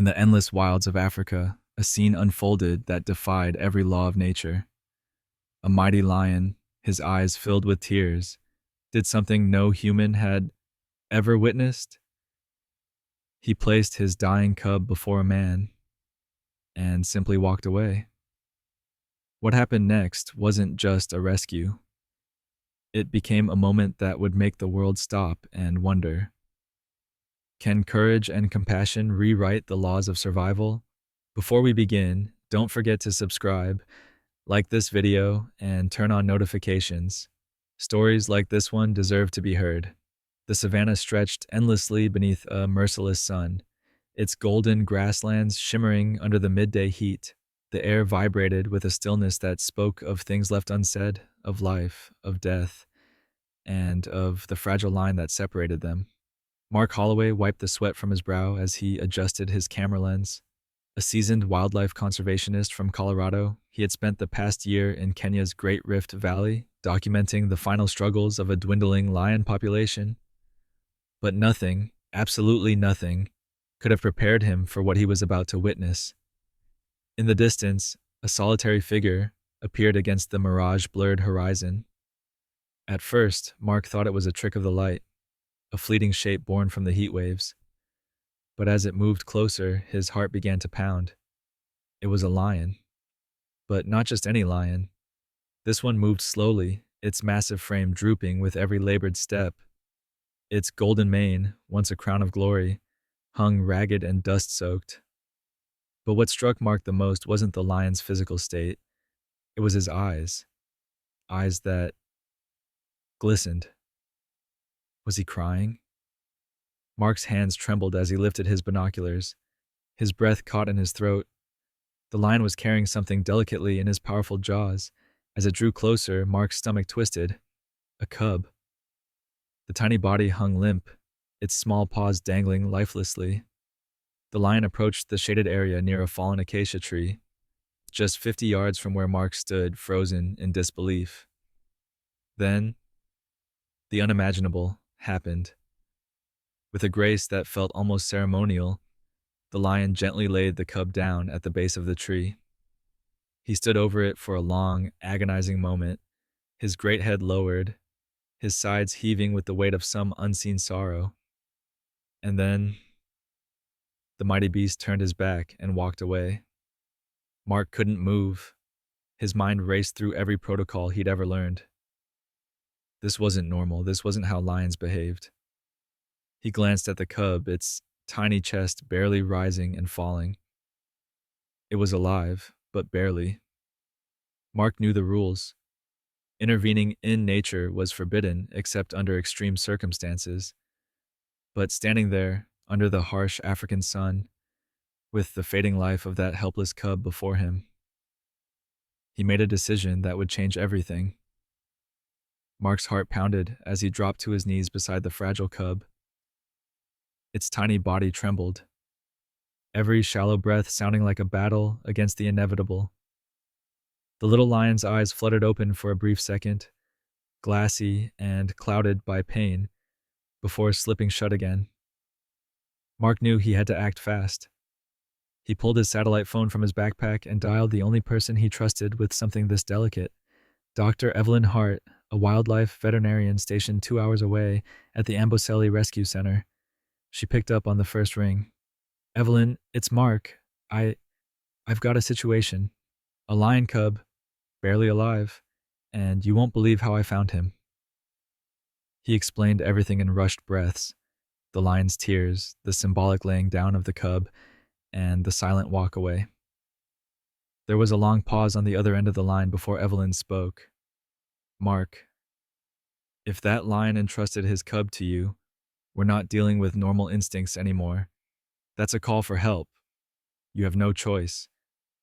In the endless wilds of Africa, a scene unfolded that defied every law of nature. A mighty lion, his eyes filled with tears, did something no human had ever witnessed. He placed his dying cub before a man and simply walked away. What happened next wasn't just a rescue. It became a moment that would make the world stop and wonder. Can courage and compassion rewrite the laws of survival? Before we begin, don't forget to subscribe, like this video, and turn on notifications. Stories like this one deserve to be heard. The savannah stretched endlessly beneath a merciless sun, its golden grasslands shimmering under the midday heat. The air vibrated with a stillness that spoke of things left unsaid, of life, of death, and of the fragile line that separated them. Mark Holloway wiped the sweat from his brow as he adjusted his camera lens. A seasoned wildlife conservationist from Colorado, he had spent the past year in Kenya's Great Rift Valley, documenting the final struggles of a dwindling lion population. But nothing, absolutely nothing, could have prepared him for what he was about to witness. In the distance, a solitary figure appeared against the mirage-blurred horizon. At first, Mark thought it was a trick of the light, a fleeting shape born from the heat waves. But as it moved closer, his heart began to pound. It was a lion. But not just any lion. This one moved slowly, its massive frame drooping with every labored step. Its golden mane, once a crown of glory, hung ragged and dust-soaked. But what struck Mark the most wasn't the lion's physical state. It was his eyes. Eyes that glistened. Was he crying? Mark's hands trembled as he lifted his binoculars. His breath caught in his throat. The lion was carrying something delicately in his powerful jaws. As it drew closer, Mark's stomach twisted. A cub. The tiny body hung limp, its small paws dangling lifelessly. The lion approached the shaded area near a fallen acacia tree, just 50 yards from where Mark stood, frozen in disbelief. Then, the unimaginable happened. With a grace that felt almost ceremonial, the lion gently laid the cub down at the base of the tree. He stood over it for a long, agonizing moment, his great head lowered, his sides heaving with the weight of some unseen sorrow. And then, the mighty beast turned his back and walked away. Mark couldn't move. His mind raced through every protocol he'd ever learned. This wasn't normal. This wasn't how lions behaved. He glanced at the cub, its tiny chest barely rising and falling. It was alive, but barely. Mark knew the rules. Intervening in nature was forbidden except under extreme circumstances. But standing there, under the harsh African sun, with the fading life of that helpless cub before him, he made a decision that would change everything. Mark's heart pounded as he dropped to his knees beside the fragile cub. Its tiny body trembled, every shallow breath sounding like a battle against the inevitable. The little lion's eyes fluttered open for a brief second, glassy and clouded by pain, before slipping shut again. Mark knew he had to act fast. He pulled his satellite phone from his backpack and dialed the only person he trusted with something this delicate, Dr. Evelyn Hart, a wildlife veterinarian stationed 2 hours away at the Amboseli Rescue Center. She picked up on the first ring. "Evelyn, it's Mark. I've got a situation. A lion cub, barely alive, and you won't believe how I found him." He explained everything in rushed breaths, the lion's tears, the symbolic laying down of the cub, and the silent walk away. There was a long pause on the other end of the line before Evelyn spoke. "Mark, if that lion entrusted his cub to you, we're not dealing with normal instincts anymore. That's a call for help. You have no choice.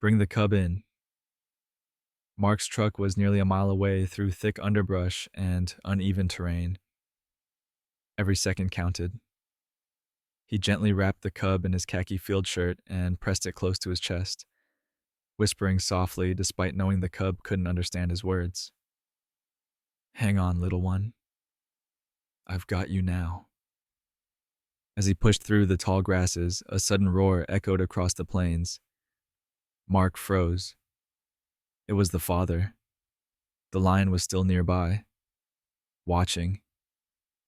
Bring the cub in." Mark's truck was nearly a mile away through thick underbrush and uneven terrain. Every second counted. He gently wrapped the cub in his khaki field shirt and pressed it close to his chest, whispering softly despite knowing the cub couldn't understand his words. "Hang on, little one. I've got you now." As he pushed through the tall grasses, a sudden roar echoed across the plains. Mark froze. It was the father. The lion was still nearby, watching,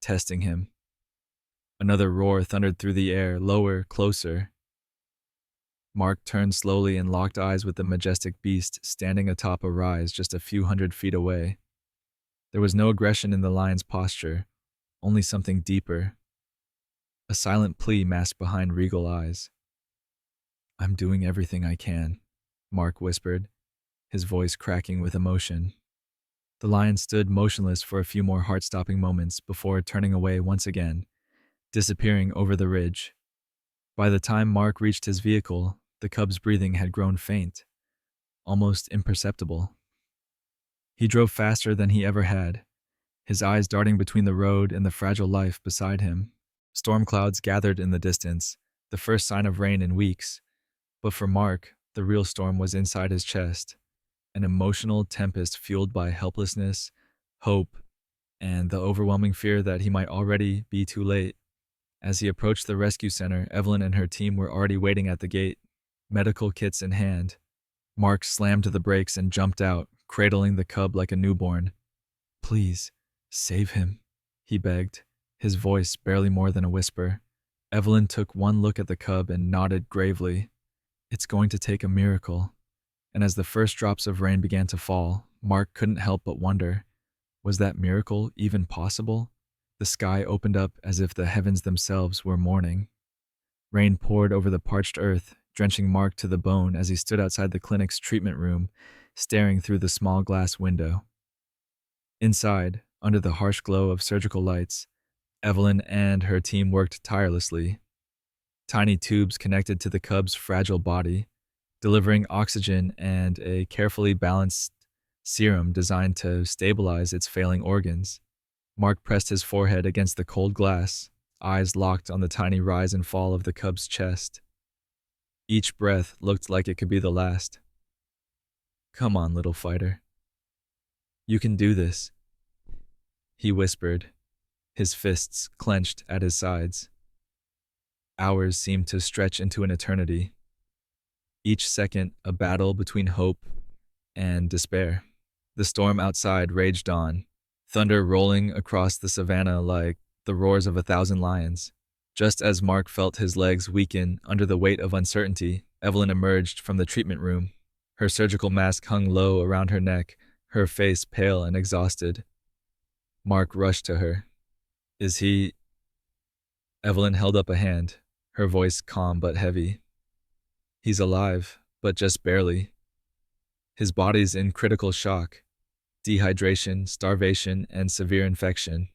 testing him. Another roar thundered through the air, lower, closer. Mark turned slowly and locked eyes with the majestic beast standing atop a rise just a few hundred feet away. There was no aggression in the lion's posture, only something deeper. A silent plea masked behind regal eyes. "I'm doing everything I can," Mark whispered, his voice cracking with emotion. The lion stood motionless for a few more heart-stopping moments before turning away once again, disappearing over the ridge. By the time Mark reached his vehicle, the cub's breathing had grown faint, almost imperceptible. He drove faster than he ever had, his eyes darting between the road and the fragile life beside him. Storm clouds gathered in the distance, the first sign of rain in weeks. But for Mark, the real storm was inside his chest, an emotional tempest fueled by helplessness, hope, and the overwhelming fear that he might already be too late. As he approached the rescue center, Evelyn and her team were already waiting at the gate, medical kits in hand. Mark slammed the brakes and jumped out, cradling the cub like a newborn. "Please, save him," he begged, his voice barely more than a whisper. Evelyn took one look at the cub and nodded gravely. "It's going to take a miracle." And as the first drops of rain began to fall, Mark couldn't help but wonder, was that miracle even possible? The sky opened up as if the heavens themselves were mourning. Rain poured over the parched earth, drenching Mark to the bone as he stood outside the clinic's treatment room, staring through the small glass window. Inside, under the harsh glow of surgical lights, Evelyn and her team worked tirelessly. Tiny tubes connected to the cub's fragile body, delivering oxygen and a carefully balanced serum designed to stabilize its failing organs. Mark pressed his forehead against the cold glass, eyes locked on the tiny rise and fall of the cub's chest. Each breath looked like it could be the last. "Come on, little fighter. You can do this," he whispered, his fists clenched at his sides. Hours seemed to stretch into an eternity. Each second a battle between hope and despair. The storm outside raged on, thunder rolling across the savannah like the roars of 1,000 lions. Just as Mark felt his legs weaken under the weight of uncertainty, Evelyn emerged from the treatment room. Her surgical mask hung low around her neck, her face pale and exhausted. Mark rushed to her. "Is he—" Evelyn held up a hand, her voice calm but heavy. "He's alive, but just barely. His body's in critical shock, dehydration, starvation, and severe infection.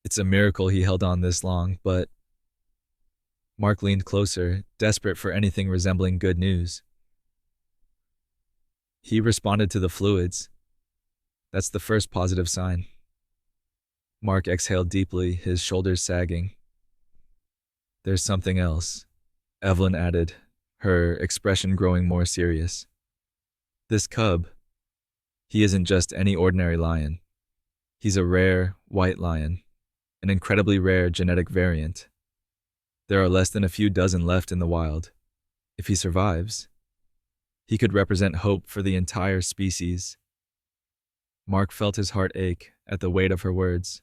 It's a miracle he held on this long, but—" Mark leaned closer, desperate for anything resembling good news. "He responded to the fluids. That's the first positive sign." Mark exhaled deeply, his shoulders sagging. "There's something else," Evelyn added, her expression growing more serious. "This cub, he isn't just any ordinary lion. He's a rare, white lion, an incredibly rare genetic variant. There are less than a few dozen left in the wild. If he survives, he could represent hope for the entire species." Mark felt his heart ache at the weight of her words.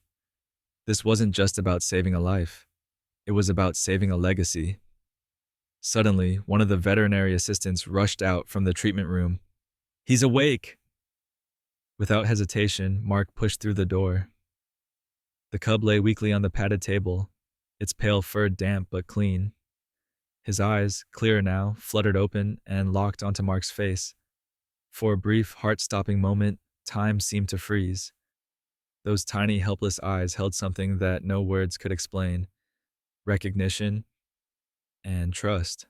This wasn't just about saving a life. It was about saving a legacy. Suddenly, one of the veterinary assistants rushed out from the treatment room. "He's awake!" Without hesitation, Mark pushed through the door. The cub lay weakly on the padded table, its pale fur damp but clean. His eyes, clearer now, fluttered open and locked onto Mark's face. For a brief, heart-stopping moment, time seemed to freeze. Those tiny, helpless eyes held something that no words could explain: recognition and trust.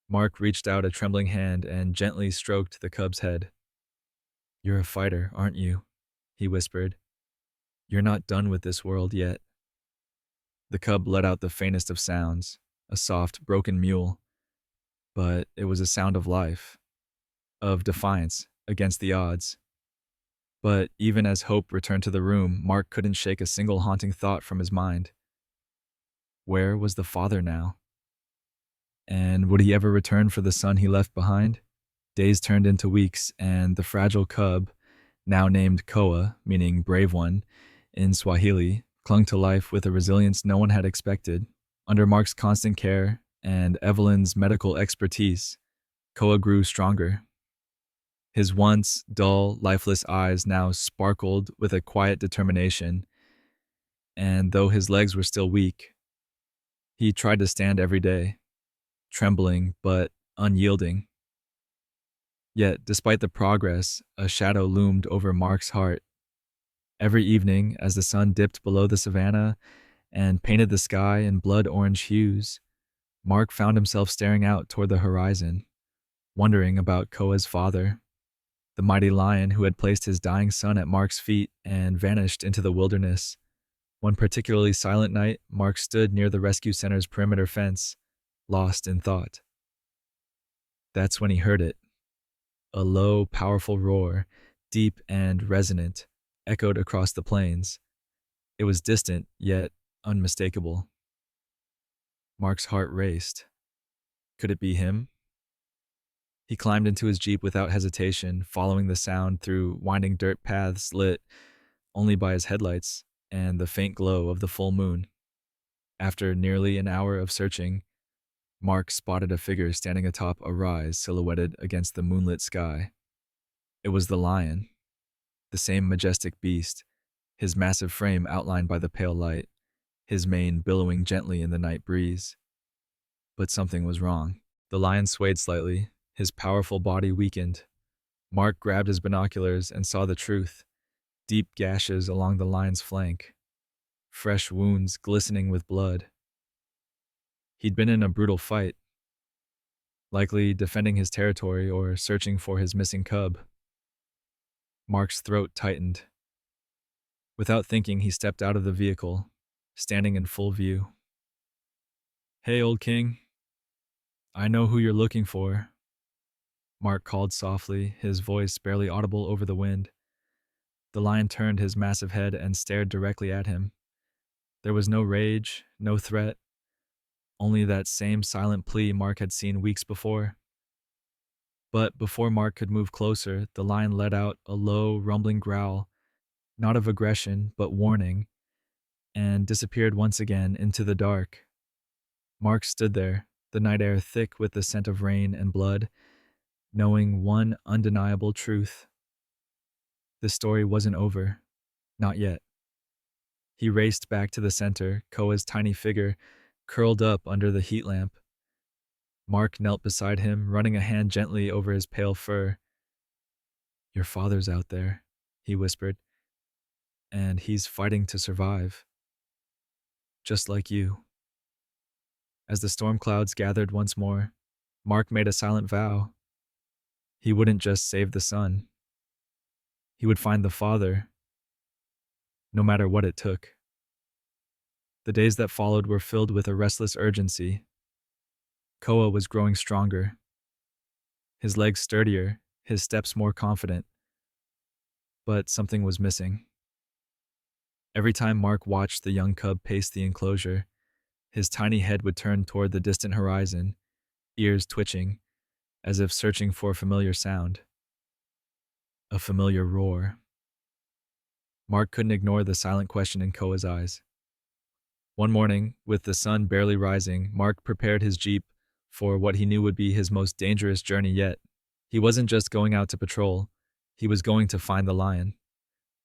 Mark reached out a trembling hand and gently stroked the cub's head. "You're a fighter, aren't you?" he whispered. "You're not done with this world yet." The cub let out the faintest of sounds, a soft, broken mewl. But it was a sound of life, of defiance against the odds. But even as hope returned to the room, Mark couldn't shake a single haunting thought from his mind. Where was the father now? And would he ever return for the son he left behind? Days turned into weeks, and the fragile cub, now named Koa, meaning brave one, in Swahili, clung to life with a resilience no one had expected. Under Mark's constant care and Evelyn's medical expertise, Koa grew stronger. His once dull, lifeless eyes now sparkled with a quiet determination, and though his legs were still weak, he tried to stand every day, trembling but unyielding. Yet, despite the progress, a shadow loomed over Mark's heart. Every evening, as the sun dipped below the savannah and painted the sky in blood orange hues, Mark found himself staring out toward the horizon, wondering about Koa's father, the mighty lion who had placed his dying son at Mark's feet and vanished into the wilderness. One particularly silent night, Mark stood near the rescue center's perimeter fence, lost in thought. That's when he heard it. A low, powerful roar, deep and resonant, echoed across the plains. It was distant, yet unmistakable. Mark's heart raced. Could it be him? He climbed into his Jeep without hesitation, following the sound through winding dirt paths lit only by his headlights and the faint glow of the full moon. After nearly an hour of searching, Mark spotted a figure standing atop a rise silhouetted against the moonlit sky. It was the lion, the same majestic beast, his massive frame outlined by the pale light, his mane billowing gently in the night breeze. But something was wrong. The lion swayed slightly, his powerful body weakened. Mark grabbed his binoculars and saw the truth. Deep gashes along the lion's flank, fresh wounds glistening with blood. He'd been in a brutal fight, likely defending his territory or searching for his missing cub. Mark's throat tightened. Without thinking, he stepped out of the vehicle, standing in full view. "Hey, old king. I know who you're looking for," Mark called softly, his voice barely audible over the wind. The lion turned his massive head and stared directly at him. There was no rage, no threat, only that same silent plea Mark had seen weeks before. But before Mark could move closer, the lion let out a low, rumbling growl, not of aggression, but warning, and disappeared once again into the dark. Mark stood there, the night air thick with the scent of rain and blood, knowing one undeniable truth. The story wasn't over. Not yet. He raced back to the center, Koa's tiny figure curled up under the heat lamp. Mark knelt beside him, running a hand gently over his pale fur. "Your father's out there," he whispered, "and he's fighting to survive. Just like you." As the storm clouds gathered once more, Mark made a silent vow. He wouldn't just save the son. He would find the father, no matter what it took. The days that followed were filled with a restless urgency. Koa was growing stronger, his legs sturdier, his steps more confident. But something was missing. Every time Mark watched the young cub pace the enclosure, his tiny head would turn toward the distant horizon, ears twitching, as if searching for a familiar sound. A familiar roar. Mark couldn't ignore the silent question in Koa's eyes. One morning, with the sun barely rising, Mark prepared his Jeep for what he knew would be his most dangerous journey yet. He wasn't just going out to patrol, he was going to find the lion.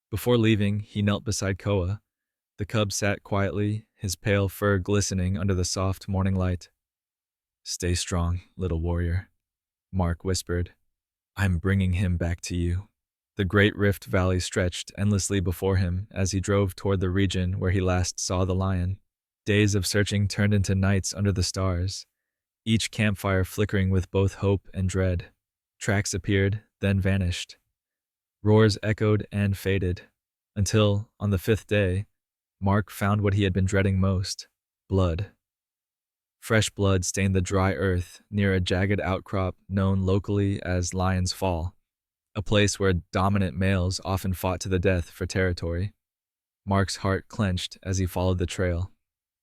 Before leaving, he knelt beside Koa. The cub sat quietly, his pale fur glistening under the soft morning light. "Stay strong, little warrior," Mark whispered. "I'm bringing him back to you." The great Rift Valley stretched endlessly before him as he drove toward the region where he last saw the lion. Days of searching turned into nights under the stars, each campfire flickering with both hope and dread. Tracks appeared, then vanished. Roars echoed and faded, until, on the fifth day, Mark found what he had been dreading most: blood. Fresh blood stained the dry earth near a jagged outcrop known locally as Lion's Fall, a place where dominant males often fought to the death for territory. Mark's heart clenched as he followed the trail.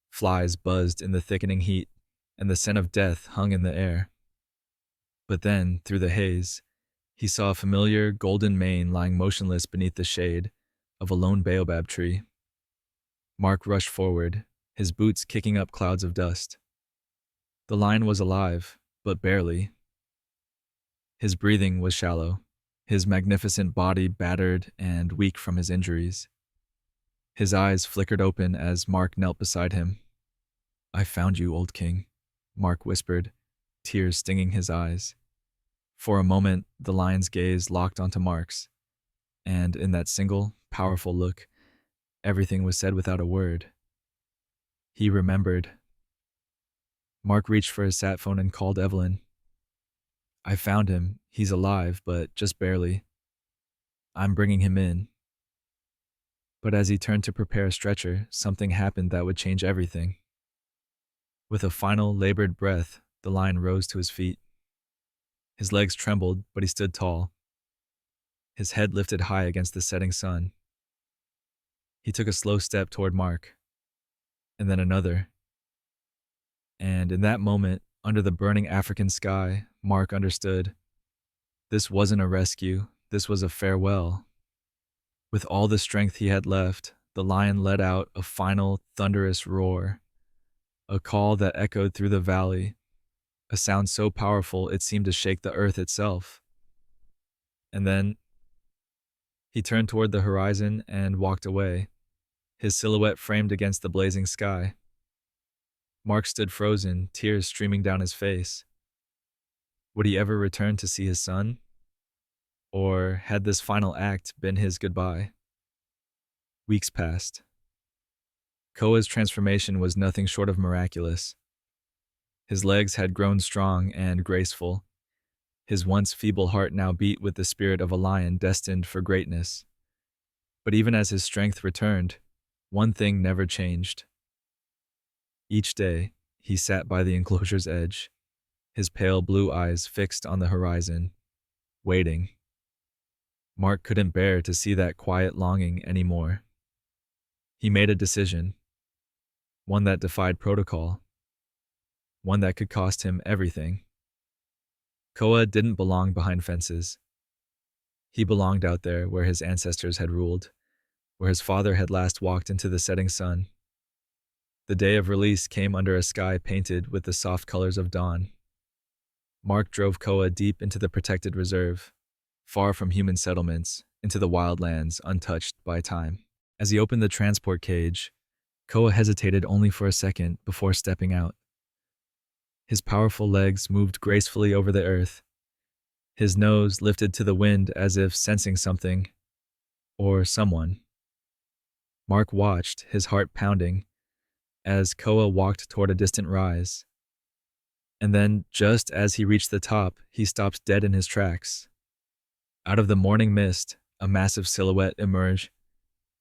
Flies buzzed in the thickening heat, and the scent of death hung in the air. But then, through the haze, he saw a familiar golden mane lying motionless beneath the shade of a lone baobab tree. Mark rushed forward, his boots kicking up clouds of dust. The lion was alive, but barely. His breathing was shallow, his magnificent body battered and weak from his injuries. His eyes flickered open as Mark knelt beside him. "I found you, old king," Mark whispered, tears stinging his eyes. For a moment, the lion's gaze locked onto Mark's, and in that single, powerful look, everything was said without a word. He remembered. Mark reached for his sat phone and called Evelyn. "I found him. He's alive, but just barely. I'm bringing him in." But as he turned to prepare a stretcher, something happened that would change everything. With a final, labored breath, the lion rose to his feet. His legs trembled, but he stood tall, his head lifted high against the setting sun. He took a slow step toward Mark, and then another. And in that moment, under the burning African sky, Mark understood. This wasn't a rescue, this was a farewell. With all the strength he had left, the lion let out a final, thunderous roar, a call that echoed through the valley, a sound so powerful it seemed to shake the earth itself. And then he turned toward the horizon and walked away, his silhouette framed against the blazing sky. Mark stood frozen, tears streaming down his face. Would he ever return to see his son? Or had this final act been his goodbye? Weeks passed. Koa's transformation was nothing short of miraculous. His legs had grown strong and graceful. His once feeble heart now beat with the spirit of a lion destined for greatness. But even as his strength returned, one thing never changed. Each day, he sat by the enclosure's edge, his pale blue eyes fixed on the horizon, waiting. Mark couldn't bear to see that quiet longing anymore. He made a decision, one that defied protocol, one that could cost him everything. Koa didn't belong behind fences. He belonged out there where his ancestors had ruled, where his father had last walked into the setting sun. The day of release came under a sky painted with the soft colors of dawn. Mark drove Koa deep into the protected reserve, far from human settlements, into the wildlands untouched by time. As he opened the transport cage, Koa hesitated only for a second before stepping out. His powerful legs moved gracefully over the earth, his nose lifted to the wind as if sensing something, or someone. Mark watched, his heart pounding, as Koa walked toward a distant rise. And then, just as he reached the top, he stopped dead in his tracks. Out of the morning mist, a massive silhouette emerged.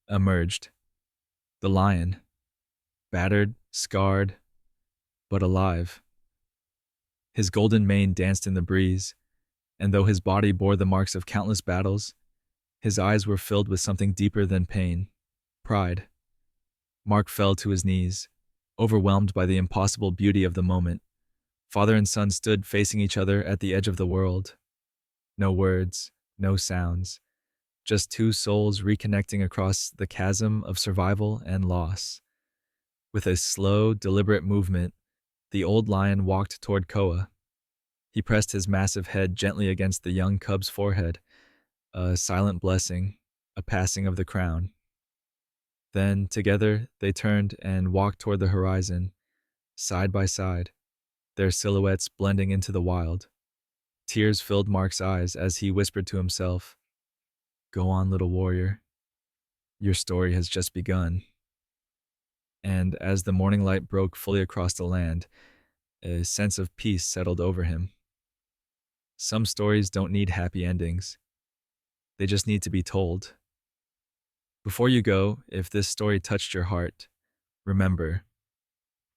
The lion, battered, scarred, but alive. His golden mane danced in the breeze, and though his body bore the marks of countless battles, his eyes were filled with something deeper than pain, pride. Mark fell to his knees, overwhelmed by the impossible beauty of the moment. Father and son stood facing each other at the edge of the world. No words, no sounds, just two souls reconnecting across the chasm of survival and loss. With a slow, deliberate movement, the old lion walked toward Koa. He pressed his massive head gently against the young cub's forehead, a silent blessing, a passing of the crown. Then, together, they turned and walked toward the horizon, side by side, their silhouettes blending into the wild. Tears filled Mark's eyes as he whispered to himself, "Go on, little warrior. Your story has just begun." And as the morning light broke fully across the land, a sense of peace settled over him. Some stories don't need happy endings. They just need to be told. Before you go, if this story touched your heart, remember,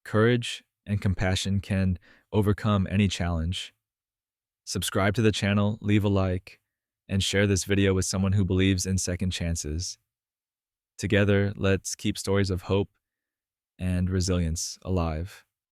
courage and compassion can overcome any challenge. Subscribe to the channel, leave a like, and share this video with someone who believes in second chances. Together, let's keep stories of hope and resilience alive.